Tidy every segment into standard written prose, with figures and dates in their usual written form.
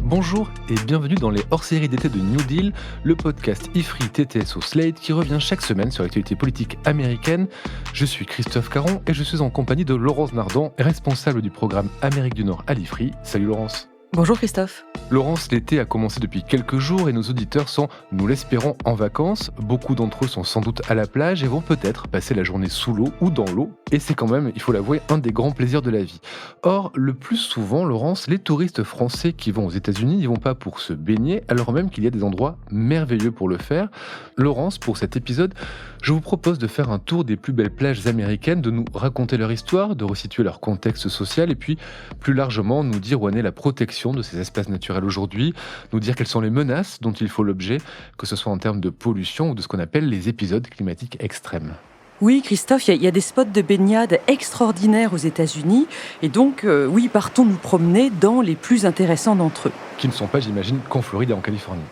Bonjour et bienvenue dans les hors-séries d'été de New Deal, le podcast IFRI TTSO Slate qui revient chaque semaine sur l'actualité politique américaine. Je suis Christophe Caron et je suis en compagnie de Laurence Nardon, responsable du programme Amérique du Nord à l'IFRI. Salut Laurence. Bonjour Christophe. Laurence, l'été a commencé depuis quelques jours et nos auditeurs sont, nous l'espérons, en vacances. Beaucoup d'entre eux sont sans doute à la plage et vont peut-être passer la journée sous l'eau ou dans l'eau. Et c'est quand même, il faut l'avouer, un des grands plaisirs de la vie. Or, le plus souvent, Laurence, les touristes français qui vont aux États-Unis n'y vont pas pour se baigner, alors même qu'il y a des endroits merveilleux pour le faire. Laurence, pour cet épisode, je vous propose de faire un tour des plus belles plages américaines, de nous raconter leur histoire, de resituer leur contexte social et puis, plus largement, nous dire où en est la protection de ces espaces naturels aujourd'hui, nous dire quelles sont les menaces dont il faut l'objet, que ce soit en termes de pollution ou de ce qu'on appelle les épisodes climatiques extrêmes. Oui, Christophe, il y a des spots de baignade extraordinaires aux États-Unis. Et donc, partons nous promener dans les plus intéressants d'entre eux. Qui ne sont pas, j'imagine, qu'en Floride et en Californie.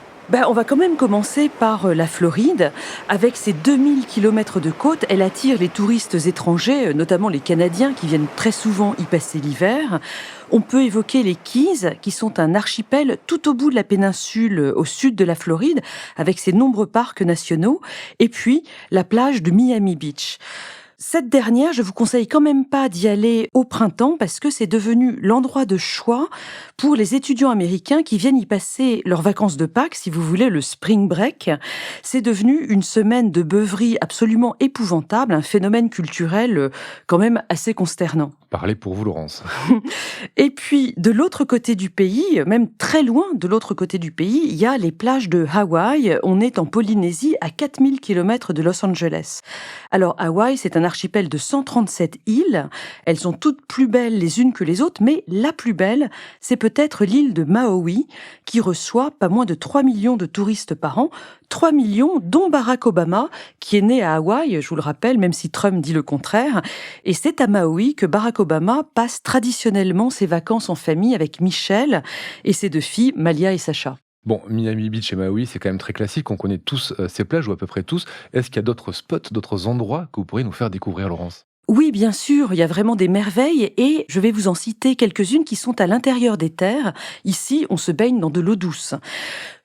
On va quand même commencer par la Floride. Avec ses 2000 km de côte, elle attire les touristes étrangers, notamment les Canadiens qui viennent très souvent y passer l'hiver. On peut évoquer les Keys, qui sont un archipel tout au bout de la péninsule au sud de la Floride, avec ses nombreux parcs nationaux, et puis la plage de Miami Beach. Cette dernière, je vous conseille quand même pas d'y aller au printemps parce que c'est devenu l'endroit de choix pour les étudiants américains qui viennent y passer leurs vacances de Pâques, si vous voulez, le spring break. C'est devenu une semaine de beuverie absolument épouvantable, un phénomène culturel quand même assez consternant. Parlez pour vous, Laurence. Et puis, de l'autre côté du pays, même très loin de l'autre côté du pays, il y a les plages de Hawaï. On est en Polynésie, à 4000 km de Los Angeles. Alors, Hawaï, c'est un archipel de 137 îles. Elles sont toutes plus belles les unes que les autres, mais la plus belle, c'est peut-être l'île de Maui, qui reçoit pas moins de 3 millions de touristes par an. 3 millions, dont Barack Obama, qui est né à Hawaï, je vous le rappelle, même si Trump dit le contraire. Et c'est à Maui que Barack Obama passe traditionnellement ses vacances en famille avec Michelle et ses deux filles, Malia et Sacha. Bon, Miami Beach et Maui, c'est quand même très classique, on connaît tous ces plages, ou à peu près tous. Est-ce qu'il y a d'autres spots, d'autres endroits que vous pourriez nous faire découvrir, Laurence ? Oui, bien sûr, il y a vraiment des merveilles et je vais vous en citer quelques-unes qui sont à l'intérieur des terres. Ici, on se baigne dans de l'eau douce.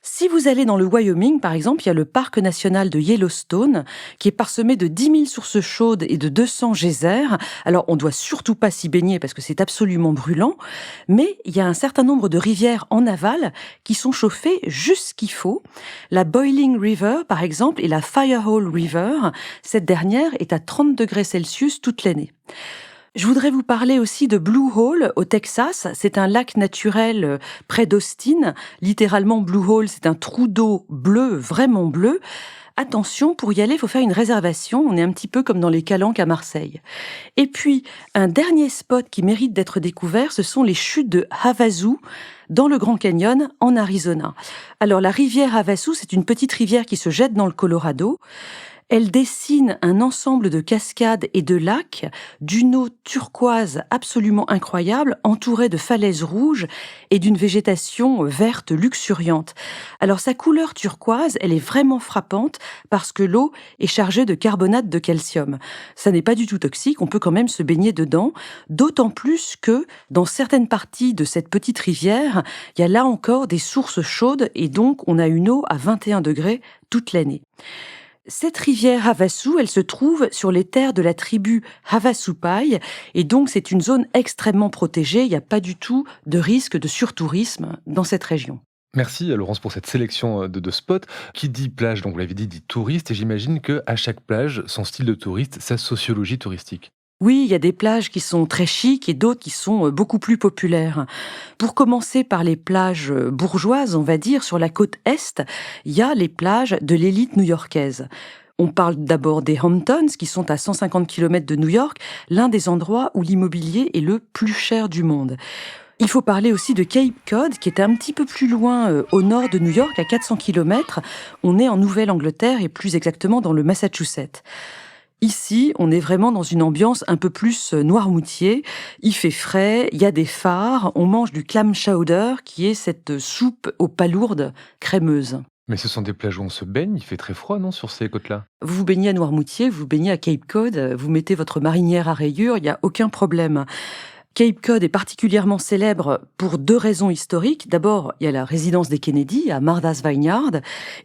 Si vous allez dans le Wyoming, par exemple, il y a le parc national de Yellowstone qui est parsemé de 10 000 sources chaudes et de 200 geysers. Alors, on doit surtout pas s'y baigner parce que c'est absolument brûlant, mais il y a un certain nombre de rivières en aval qui sont chauffées juste ce qu'il faut. La Boiling River, par exemple, et la Firehole River, cette dernière est à 30 degrés Celsius toute l'année. Je voudrais vous parler aussi de Blue Hole au Texas. C'est un lac naturel près d'Austin. Littéralement, Blue Hole, c'est un trou d'eau bleu, vraiment bleu. Attention, pour y aller, il faut faire une réservation. On est un petit peu comme dans les Calanques à Marseille. Et puis, un dernier spot qui mérite d'être découvert, ce sont les chutes de Havasu, dans le Grand Canyon, en Arizona. Alors, la rivière Havasu, c'est une petite rivière qui se jette dans le Colorado. Elle dessine un ensemble de cascades et de lacs d'une eau turquoise absolument incroyable, entourée de falaises rouges et d'une végétation verte luxuriante. Alors sa couleur turquoise, elle est vraiment frappante parce que l'eau est chargée de carbonate de calcium. Ça n'est pas du tout toxique, on peut quand même se baigner dedans, d'autant plus que dans certaines parties de cette petite rivière, il y a là encore des sources chaudes et donc on a une eau à 21 degrés toute l'année. Cette rivière Havasu, elle se trouve sur les terres de la tribu Havasupai et donc c'est une zone extrêmement protégée. Il n'y a pas du tout de risque de surtourisme dans cette région. Merci Laurence pour cette sélection de spots. Qui dit plage, donc vous l'avez dit touriste, et j'imagine qu'à chaque plage, son style de touriste, sa sociologie touristique. Oui, il y a des plages qui sont très chics et d'autres qui sont beaucoup plus populaires. Pour commencer par les plages bourgeoises, on va dire, sur la côte Est, il y a les plages de l'élite new-yorkaise. On parle d'abord des Hamptons, qui sont à 150 km de New York, l'un des endroits où l'immobilier est le plus cher du monde. Il faut parler aussi de Cape Cod, qui est un petit peu plus loin au nord de New York, à 400 km. On est en Nouvelle-Angleterre et plus exactement dans le Massachusetts. Ici, on est vraiment dans une ambiance un peu plus Noirmoutier. Il fait frais, il y a des phares, on mange du clam chowder, qui est cette soupe aux palourdes crémeuses. Mais ce sont des plages où on se baigne, il fait très froid, non, sur ces côtes-là ? Vous vous baignez à Noirmoutier, vous baignez à Cape Cod, vous mettez votre marinière à rayures, il n'y a aucun problème. Cape Cod est particulièrement célèbre pour 2 raisons historiques. D'abord, il y a la résidence des Kennedy à Martha's Vineyard.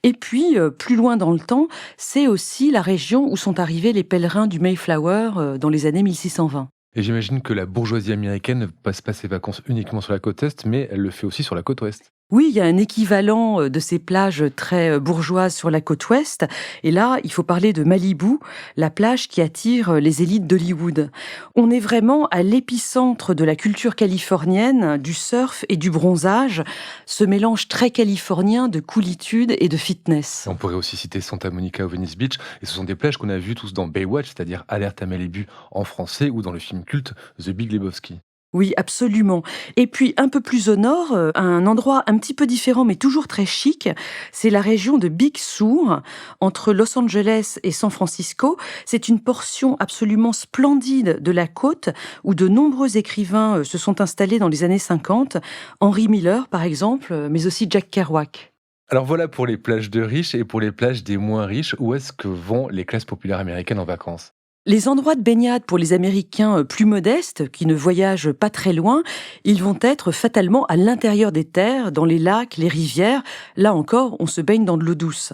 Et puis, plus loin dans le temps, c'est aussi la région où sont arrivés les pèlerins du Mayflower dans les années 1620. Et j'imagine que la bourgeoisie américaine ne passe pas ses vacances uniquement sur la côte est, mais elle le fait aussi sur la côte ouest. Oui, il y a un équivalent de ces plages très bourgeoises sur la côte ouest. Et là, il faut parler de Malibu, la plage qui attire les élites d'Hollywood. On est vraiment à l'épicentre de la culture californienne, du surf et du bronzage, ce mélange très californien de coolitude et de fitness. On pourrait aussi citer Santa Monica ou Venice Beach, et ce sont des plages qu'on a vues tous dans Baywatch, c'est-à-dire Alerte à Malibu en français, ou dans le film culte The Big Lebowski. Oui, absolument. Et puis, un peu plus au nord, un endroit un petit peu différent, mais toujours très chic, c'est la région de Big Sur, entre Los Angeles et San Francisco. C'est une portion absolument splendide de la côte, où de nombreux écrivains se sont installés dans les années 50. Henry Miller, par exemple, mais aussi Jack Kerouac. Alors voilà pour les plages de riches, et pour les plages des moins riches, où est-ce que vont les classes populaires américaines en vacances? Les endroits de baignade pour les Américains plus modestes, qui ne voyagent pas très loin, ils vont être fatalement à l'intérieur des terres, dans les lacs, les rivières. Là encore, on se baigne dans de l'eau douce.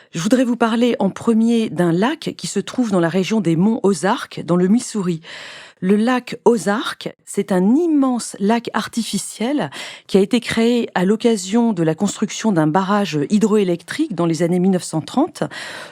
Je voudrais vous parler en premier d'un lac qui se trouve dans la région des monts Ozarks, dans le Missouri. Le lac Ozark, c'est un immense lac artificiel qui a été créé à l'occasion de la construction d'un barrage hydroélectrique dans les années 1930.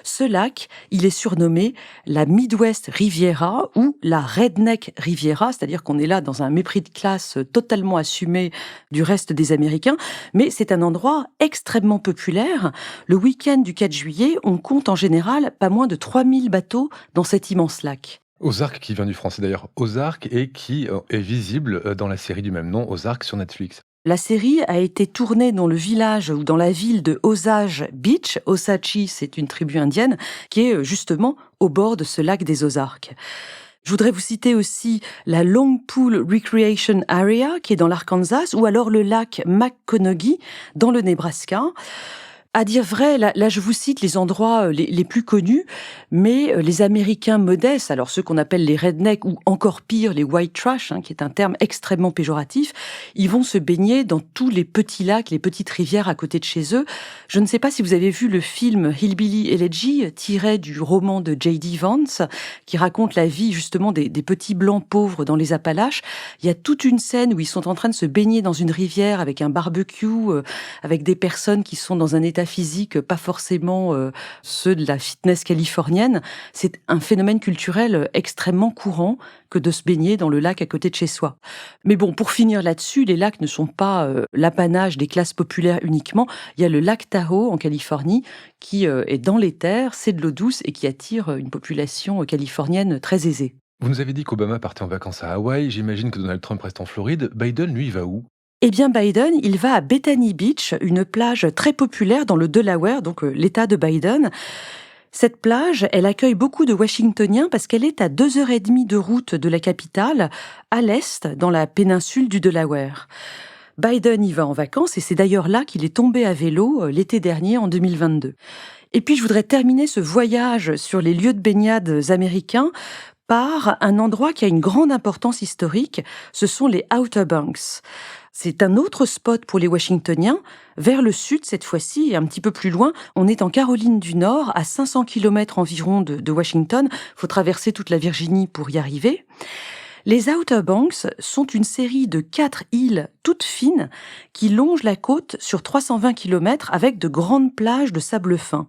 Ce lac, il est surnommé la Midwest Riviera ou la Redneck Riviera, c'est-à-dire qu'on est là dans un mépris de classe totalement assumé du reste des Américains, mais c'est un endroit extrêmement populaire. Le week-end du 4 juillet, on compte en général pas moins de 3000 bateaux dans cet immense lac. Ozark, qui vient du français d'ailleurs, Ozark, et qui est visible dans la série du même nom, Ozark, sur Netflix. La série a été tournée dans le village ou dans la ville de Osage Beach. Osage, c'est une tribu indienne qui est justement au bord de ce lac des Ozarks. Je voudrais vous citer aussi la Long Pool Recreation Area qui est dans l'Arkansas ou alors le lac McConaughey dans le Nebraska. À dire vrai, là, je vous cite les endroits les plus connus, mais les Américains modestes, alors ceux qu'on appelle les rednecks ou encore pire les white trash, qui est un terme extrêmement péjoratif, ils vont se baigner dans tous les petits lacs, les petites rivières à côté de chez eux. Je ne sais pas si vous avez vu le film Hillbilly Elegy, tiré du roman de J.D. Vance, qui raconte la vie justement des petits blancs pauvres dans les Appalaches. Il y a toute une scène où ils sont en train de se baigner dans une rivière avec un barbecue, avec des personnes qui sont dans un état physique, pas forcément ceux de la fitness californienne. C'est un phénomène culturel extrêmement courant que de se baigner dans le lac à côté de chez soi. Mais bon, pour finir là-dessus, les lacs ne sont pas l'apanage des classes populaires uniquement. Il y a le lac Tahoe en Californie qui est dans les terres, c'est de l'eau douce et qui attire une population californienne très aisée. Vous nous avez dit qu'Obama partait en vacances à Hawaï, j'imagine que Donald Trump reste en Floride. Biden, lui, il va où? Eh bien, Biden, il va à Bethany Beach, une plage très populaire dans le Delaware, donc l'État de Biden. Cette plage, elle accueille beaucoup de Washingtoniens parce qu'elle est à 2h30 de route de la capitale, à l'est, dans la péninsule du Delaware. Biden y va en vacances et c'est d'ailleurs là qu'il est tombé à vélo l'été dernier, en 2022. Et puis, je voudrais terminer ce voyage sur les lieux de baignade américains par un endroit qui a une grande importance historique, ce sont les Outer Banks. C'est un autre spot pour les Washingtoniens, vers le sud cette fois-ci, et un petit peu plus loin. On est en Caroline du Nord, à 500 km environ de Washington. Il faut traverser toute la Virginie pour y arriver. Les Outer Banks sont une série de 4 îles toutes fines qui longent la côte sur 320 km avec de grandes plages de sable fin.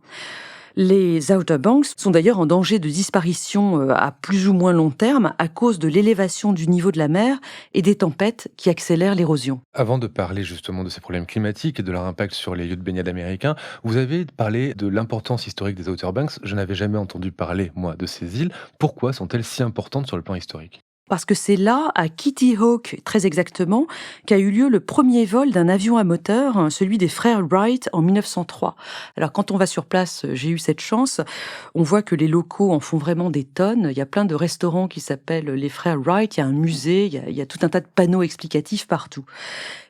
Les Outer Banks sont d'ailleurs en danger de disparition à plus ou moins long terme à cause de l'élévation du niveau de la mer et des tempêtes qui accélèrent l'érosion. Avant de parler justement de ces problèmes climatiques et de leur impact sur les lieux de baignade américains, vous avez parlé de l'importance historique des Outer Banks. Je n'avais jamais entendu parler, moi, de ces îles. Pourquoi sont-elles si importantes sur le plan historique ? Parce que c'est là, à Kitty Hawk très exactement, qu'a eu lieu le premier vol d'un avion à moteur, celui des frères Wright en 1903. Alors quand on va sur place, j'ai eu cette chance, on voit que les locaux en font vraiment des tonnes. Il y a plein de restaurants qui s'appellent les frères Wright, il y a un musée, il y a tout un tas de panneaux explicatifs partout.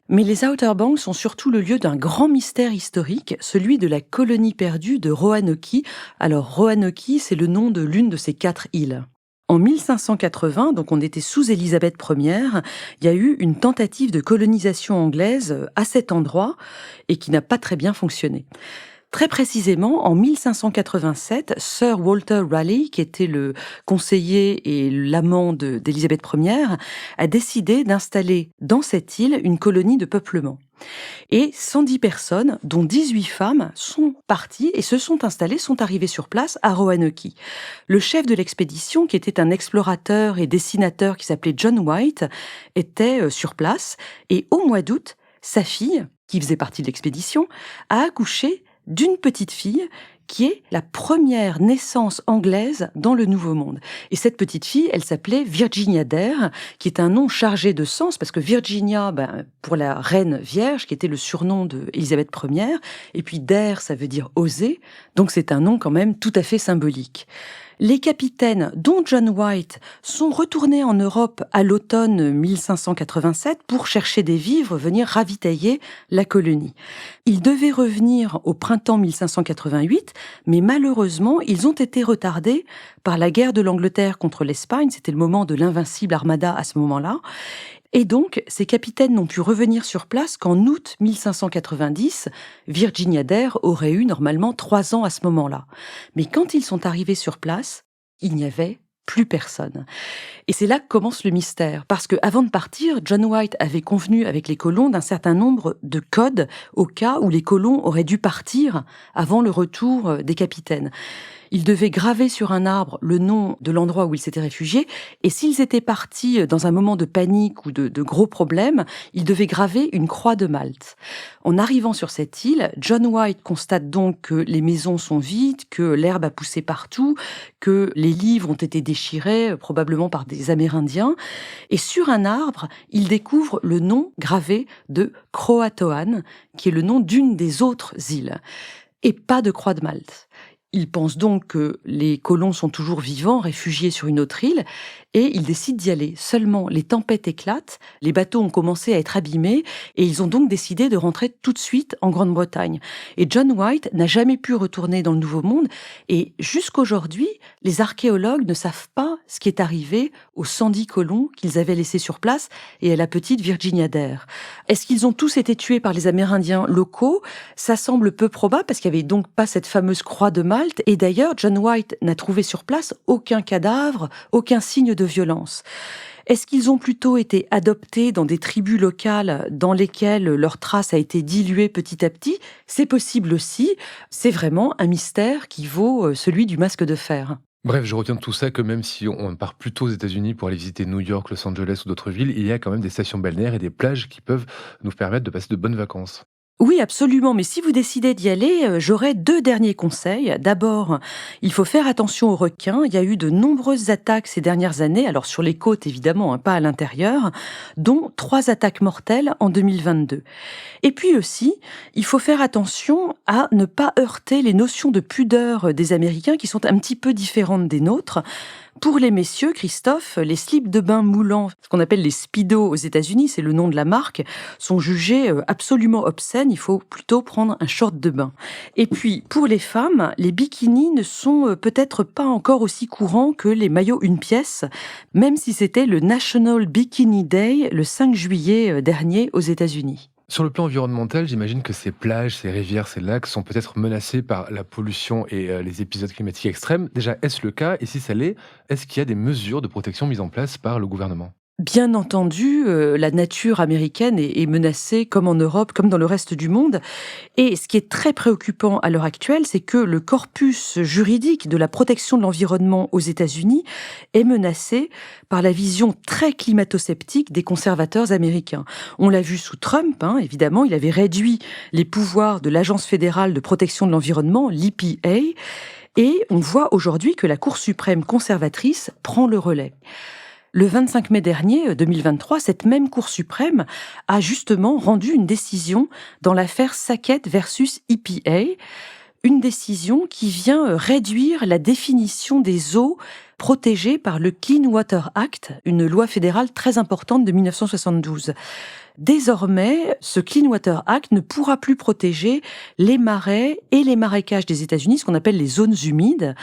Mais les Outer Banks sont surtout le lieu d'un grand mystère historique, celui de la colonie perdue de Roanoke. Alors Roanoke, c'est le nom de l'une de ces 4 îles. En 1580, donc on était sous Élisabeth Ière, il y a eu une tentative de colonisation anglaise à cet endroit et qui n'a pas très bien fonctionné. Très précisément, en 1587, Sir Walter Raleigh, qui était le conseiller et l'amant d'Élisabeth Ière, a décidé d'installer dans cette île une colonie de peuplement. Et 110 personnes, dont 18 femmes, sont parties et se sont installées, sont arrivées sur place à Roanoke. Le chef de l'expédition, qui était un explorateur et dessinateur qui s'appelait John White, était sur place. Et au mois d'août, sa fille, qui faisait partie de l'expédition, a accouché d'une petite fille qui est la première naissance anglaise dans le Nouveau Monde. Et cette petite fille, elle s'appelait Virginia Dare, qui est un nom chargé de sens, parce que Virginia, pour la reine vierge, qui était le surnom d'Élisabeth Ière, et puis Dare, ça veut dire oser, donc c'est un nom quand même tout à fait symbolique. Les capitaines, dont John White, sont retournés en Europe à l'automne 1587 pour chercher des vivres, venir ravitailler la colonie. Ils devaient revenir au printemps 1588, mais malheureusement, ils ont été retardés par la guerre de l'Angleterre contre l'Espagne. C'était le moment de l'invincible Armada à ce moment-là. Et donc, ces capitaines n'ont pu revenir sur place qu'en août 1590. Virginia Dare aurait eu normalement 3 ans à ce moment-là. Mais quand ils sont arrivés sur place, il n'y avait plus personne. Et c'est là que commence le mystère, parce que avant de partir, John White avait convenu avec les colons d'un certain nombre de codes au cas où les colons auraient dû partir avant le retour des capitaines. Ils devaient graver sur un arbre le nom de l'endroit où ils s'étaient réfugiés, et s'ils étaient partis dans un moment de panique ou de gros problèmes, ils devaient graver une croix de Malte. En arrivant sur cette île, John White constate donc que les maisons sont vides, que l'herbe a poussé partout, que les livres ont été déchirés, probablement par des Amérindiens, et sur un arbre, il découvre le nom gravé de Croatoan, qui est le nom d'une des autres îles, et pas de croix de Malte. Il pense donc que les colons sont toujours vivants, réfugiés sur une autre île, et ils décident d'y aller. Seulement, les tempêtes éclatent, les bateaux ont commencé à être abîmés, et ils ont donc décidé de rentrer tout de suite en Grande-Bretagne. Et John White n'a jamais pu retourner dans le Nouveau Monde, et jusqu'aujourd'hui, les archéologues ne savent pas ce qui est arrivé aux 110 colons qu'ils avaient laissés sur place et à la petite Virginia Dare. Est-ce qu'ils ont tous été tués par les Amérindiens locaux ? Ça semble peu probable, parce qu'il n'y avait donc pas cette fameuse croix de Malte, et d'ailleurs, John White n'a trouvé sur place aucun cadavre, aucun signe de violence. Est-ce qu'ils ont plutôt été adoptés dans des tribus locales dans lesquelles leur trace a été diluée petit à petit ? C'est possible aussi. C'est vraiment un mystère qui vaut celui du masque de fer. Bref, je retiens de tout ça que même si on part plutôt aux États-Unis pour aller visiter New York, Los Angeles ou d'autres villes, il y a quand même des stations balnéaires et des plages qui peuvent nous permettre de passer de bonnes vacances. Oui, absolument. Mais si vous décidez d'y aller, j'aurais 2 derniers conseils. D'abord, il faut faire attention aux requins. Il y a eu de nombreuses attaques ces dernières années, alors sur les côtes évidemment, pas à l'intérieur, dont 3 attaques mortelles en 2022. Et puis aussi, il faut faire attention à ne pas heurter les notions de pudeur des Américains qui sont un petit peu différentes des nôtres. Pour les messieurs, Christophe, les slips de bain moulants, ce qu'on appelle les Speedo aux États-Unis, c'est le nom de la marque, sont jugés absolument obscènes. Il faut plutôt prendre un short de bain. Et puis, pour les femmes, les bikinis ne sont peut-être pas encore aussi courants que les maillots une pièce, même si c'était le National Bikini Day le 5 juillet dernier aux États-Unis. Sur le plan environnemental, j'imagine que ces plages, ces rivières, ces lacs sont peut-être menacés par la pollution et les épisodes climatiques extrêmes. Déjà, est-ce le cas ? Et si ça l'est, est-ce qu'il y a des mesures de protection mises en place par le gouvernement ? Bien entendu, la nature américaine est menacée comme en Europe, comme dans le reste du monde. Et ce qui est très préoccupant à l'heure actuelle, c'est que le corpus juridique de la protection de l'environnement aux États-Unis est menacé par la vision très climato-sceptique des conservateurs américains. On l'a vu sous Trump, évidemment, il avait réduit les pouvoirs de l'Agence fédérale de protection de l'environnement, l'EPA, et on voit aujourd'hui que la Cour suprême conservatrice prend le relais. Le 25 mai dernier, 2023, cette même Cour suprême a justement rendu une décision dans l'affaire Sackett versus EPA, Une décision qui vient réduire la définition des eaux protégées par le Clean Water Act, une loi fédérale très importante de 1972. Désormais, ce Clean Water Act ne pourra plus protéger les marais et les marécages des États-Unis, ce qu'on appelle les zones humides,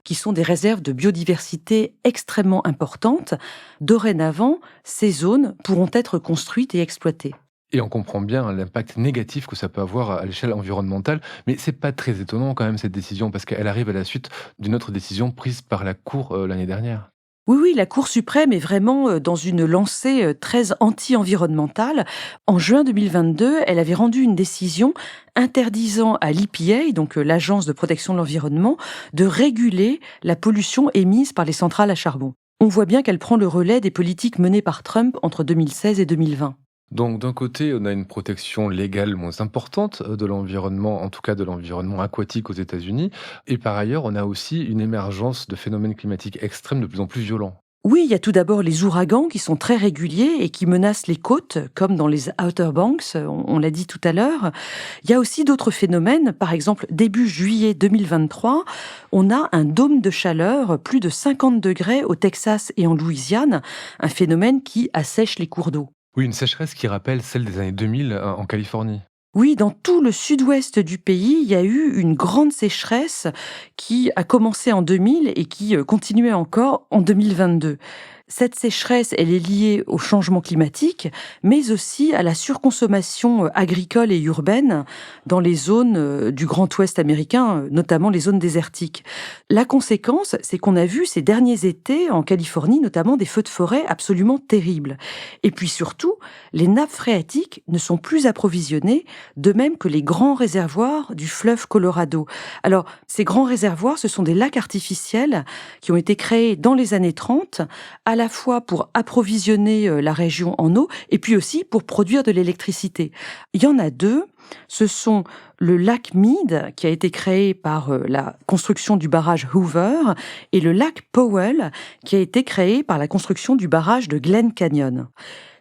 qui sont des réserves de biodiversité extrêmement importantes. Dorénavant, ces zones pourront être construites et exploitées. Et on comprend bien l'impact négatif que ça peut avoir à l'échelle environnementale, mais c'est pas très étonnant quand même cette décision, parce qu'elle arrive à la suite d'une autre décision prise par la Cour l'année dernière. Oui, la Cour suprême est vraiment dans une lancée très anti-environnementale. En juin 2022, elle avait rendu une décision interdisant à l'EPA, donc l'Agence de protection de l'environnement, de réguler la pollution émise par les centrales à charbon. On voit bien qu'elle prend le relais des politiques menées par Trump entre 2016 et 2020. Donc d'un côté, on a une protection légale moins importante de l'environnement, en tout cas de l'environnement aquatique aux États-Unis, et par ailleurs, on a aussi une émergence de phénomènes climatiques extrêmes de plus en plus violents. Oui, il y a tout d'abord les ouragans qui sont très réguliers et qui menacent les côtes, comme dans les Outer Banks, on l'a dit tout à l'heure. Il y a aussi d'autres phénomènes, par exemple début juillet 2023, on a un dôme de chaleur, plus de 50 degrés au Texas et en Louisiane, un phénomène qui assèche les cours d'eau. Oui, une sécheresse qui rappelle celle des années 2000 en Californie. Oui, dans tout le sud-ouest du pays, il y a eu une grande sécheresse qui a commencé en 2000 et qui continuait encore en 2022. Cette sécheresse, elle est liée au changement climatique, mais aussi à la surconsommation agricole et urbaine dans les zones du Grand Ouest américain, notamment les zones désertiques. La conséquence, c'est qu'on a vu ces derniers étés en Californie, notamment des feux de forêt absolument terribles. Et puis surtout, les nappes phréatiques ne sont plus approvisionnées, de même que les grands réservoirs du fleuve Colorado. Alors, ces grands réservoirs, ce sont des lacs artificiels qui ont été créés dans les années 30, à la fois pour approvisionner la région en eau et puis aussi pour produire de l'électricité. Il y en a deux. Ce sont le lac Mead, qui a été créé par la construction du barrage Hoover, et le lac Powell, qui a été créé par la construction du barrage de Glen Canyon.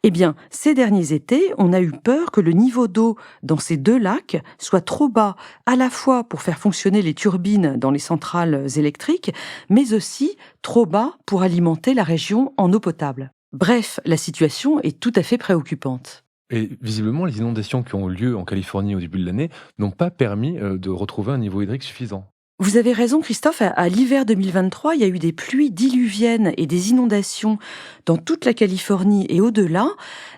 Eh bien, ces derniers étés, on a eu peur que le niveau d'eau dans ces deux lacs soit trop bas, à la fois pour faire fonctionner les turbines dans les centrales électriques, mais aussi trop bas pour alimenter la région en eau potable. Bref, la situation est tout à fait préoccupante. Et visiblement, les inondations qui ont eu lieu en Californie au début de l'année n'ont pas permis de retrouver un niveau hydrique suffisant. Vous avez raison, Christophe. À l'hiver 2023, il y a eu des pluies diluviennes et des inondations dans toute la Californie et au-delà.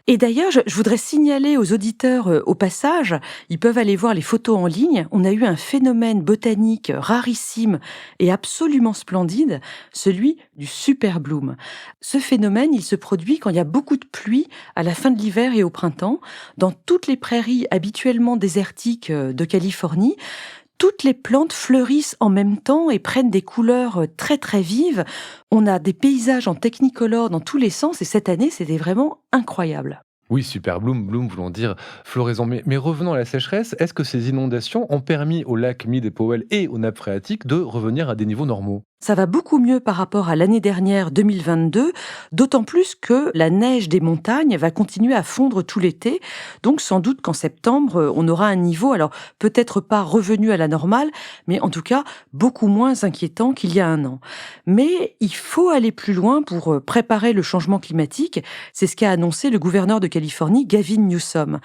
Et d'ailleurs, je voudrais signaler aux auditeurs au passage, ils peuvent aller voir les photos en ligne. On a eu un phénomène botanique rarissime et absolument splendide, celui du super bloom. Ce phénomène, il se produit quand il y a beaucoup de pluie à la fin de l'hiver et au printemps, dans toutes les prairies habituellement désertiques de Californie. Toutes les plantes fleurissent en même temps et prennent des couleurs très très vives. On a des paysages en technicolor dans tous les sens et cette année, c'était vraiment incroyable. Oui, super bloom voulant dire floraison. Mais revenons à la sécheresse, est-ce que ces inondations ont permis au lac Mead et Powell et aux nappes phréatiques de revenir à des niveaux normaux? Ça va beaucoup mieux par rapport à l'année dernière, 2022, d'autant plus que la neige des montagnes va continuer à fondre tout l'été. Donc sans doute qu'en septembre, on aura un niveau, alors peut-être pas revenu à la normale, mais en tout cas beaucoup moins inquiétant qu'il y a un an. Mais il faut aller plus loin pour préparer le changement climatique. C'est ce qu'a annoncé le gouverneur de Californie, Gavin Newsom.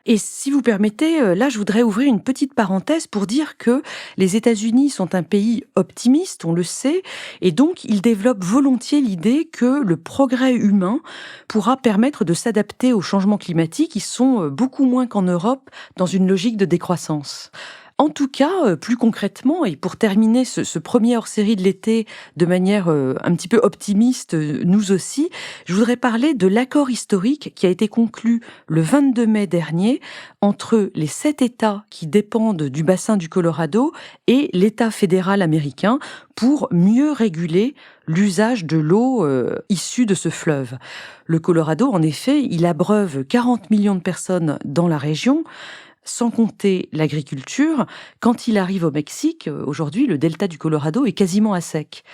Et si vous permettez, là, je voudrais ouvrir une petite parenthèse pour dire que les États-Unis sont un pays optimiste, on le sait, et donc ils développent volontiers l'idée que le progrès humain pourra permettre de s'adapter aux changements climatiques qui sont beaucoup moins qu'en Europe dans une logique de décroissance. En tout cas, plus concrètement, et pour terminer ce premier hors-série de l'été de manière un petit peu optimiste, nous aussi, je voudrais parler de l'accord historique qui a été conclu le 22 mai dernier entre les 7 États qui dépendent du bassin du Colorado et l'État fédéral américain pour mieux réguler l'usage de l'eau issue de ce fleuve. Le Colorado, en effet, il abreuve 40 millions de personnes dans la région. Sans compter l'agriculture, quand il arrive au Mexique, aujourd'hui, le delta du Colorado est quasiment à sec.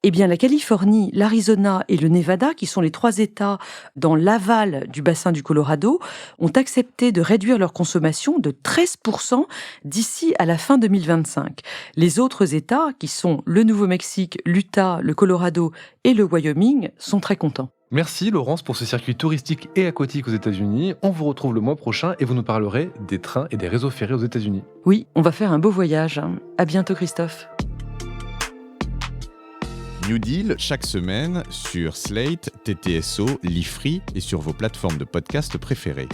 Eh bien, la Californie, l'Arizona et le Nevada, qui sont les 3 États dans l'aval du bassin du Colorado, ont accepté de réduire leur consommation de 13% d'ici à la fin 2025. Les autres États, qui sont le Nouveau-Mexique, l'Utah, le Colorado et le Wyoming, sont très contents. Merci Laurence pour ce circuit touristique et aquatique aux États-Unis. On vous retrouve le mois prochain et vous nous parlerez des trains et des réseaux ferrés aux États-Unis. Oui, on va faire un beau voyage. À bientôt Christophe. New Deal, chaque semaine sur Slate, TTSO, Lifree et sur vos plateformes de podcast préférées.